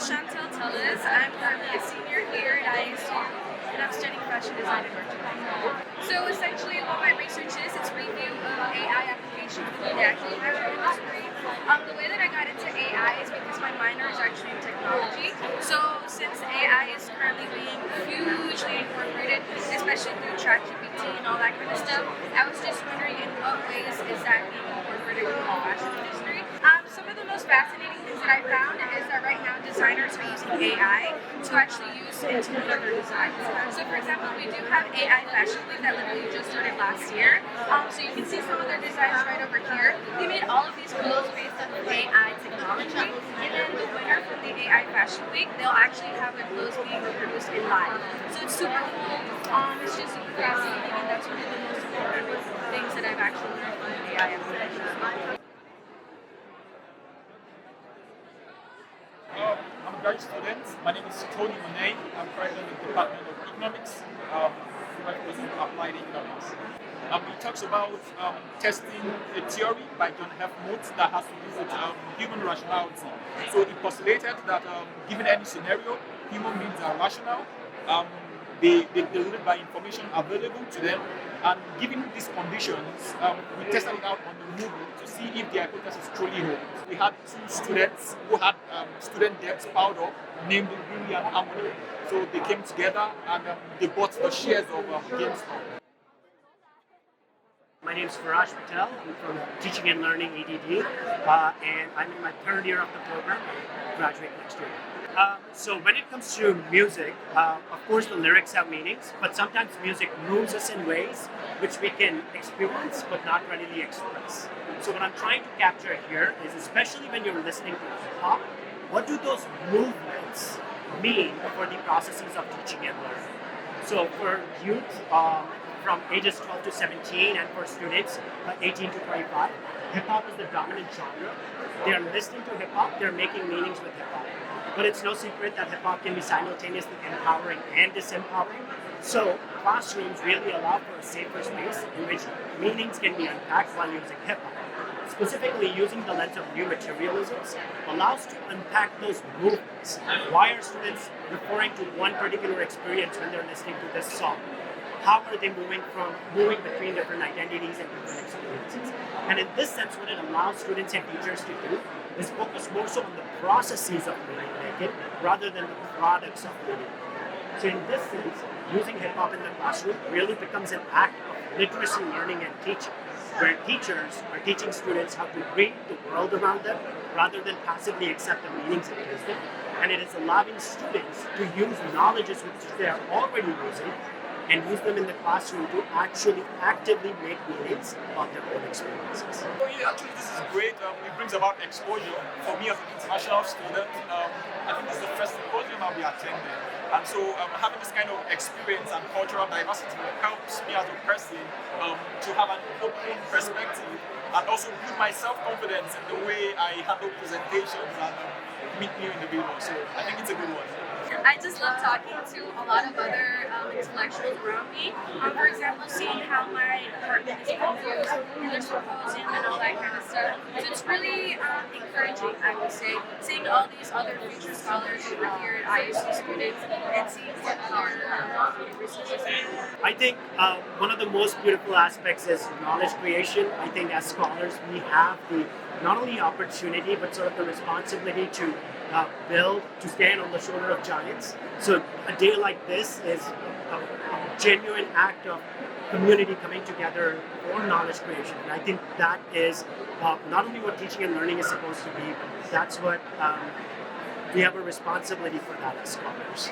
I'm currently a senior here at ISU, and I'm studying fashion design and merchandising. So essentially what my research is, it's review of AI applications within the actual fashion industry. The way that I got into AI is because my minor is actually in technology. So since AI is currently being hugely incorporated, especially through ChatGPT and all that kind of stuff, I was just wondering in what ways is that being incorporated within the fashion industry. Some of the most fascinating things that I found is that right now designers are using AI to actually use into their designs. So for example, we do have AI Fashion Week that literally just started last year. So you can see some of their designs right over here. They made all of these clothes based on AI technology, and then the winner from the AI Fashion Week, they'll actually have their clothes being reproduced in live. So it's super cool. It's just super fascinating, and that's one of the most important things that I've actually learned from AI applications. I'm a graduate student. My name is Tony Monet. I'm currently in the Department of Economics, representing applied economics. It talks about testing a theory by John F. Mote that has to do with human rationality. So he postulated that given any scenario, human beings are rational. They live by information available to them, and given these conditions, we tested it out on the movie to see if the hypothesis truly holds. We had two students who had student debts piled up, namely Willie and Harmony. So they came together and they bought the shares of GameStop. My name is Faraj Patel. I'm from Teaching and Learning EDD, and I'm in my third year of the program. I'll graduate next year. So when it comes to music, of course the lyrics have meanings, but sometimes music moves us in ways which we can experience but not readily express. So what I'm trying to capture here is, especially when you're listening to hip hop, what do those movements mean for the processes of teaching and learning? So for youth, from ages 12 to 17, and for students 18 to 25, hip hop is the dominant genre. They are listening to hip hop, they're making meanings with hip hop. But it's no secret that hip hop can be simultaneously empowering and disempowering. So classrooms really allow for a safer space in which meanings can be unpacked while using hip hop. Specifically, using the lens of new materialisms allows to unpack those movements. Why are students referring to one particular experience when they're listening to this song? How are they moving between different identities and different experiences? And in this sense, what it allows students and teachers to do is focus more so on the processes of meaning making rather than the products of meaning making. So in this sense, using hip hop in the classroom really becomes an act of literacy learning and teaching, where teachers are teaching students how to read the world around them rather than passively accept the meanings it gives them. And it is allowing students to use knowledges which they are already using and use them in the classroom to actually actively make meanings of their own experiences. So yeah, actually this is great. It brings about exposure. For me as an international student, I think this is the first symposium I'll be attending. And so having this kind of experience and cultural diversity helps me as a person to have an open perspective and also build my self-confidence in the way I handle presentations and meet new individuals. So I think it's a good one. I just love talking to a lot of other intellectuals around me. For example, seeing how my department is confused in their symposium and all that kind of stuff. So it's really encouraging, I would say, seeing all these other future scholars over here at ISU students and seeing what their research is doing. I think one of the most beautiful aspects is knowledge creation. I think as scholars, we have the not only opportunity, but sort of the responsibility to build, to stand on the shoulder of giants. So a day like this is a genuine act of community coming together for knowledge creation. And I think that is not only what teaching and learning is supposed to be, but that's what we have a responsibility for that as scholars.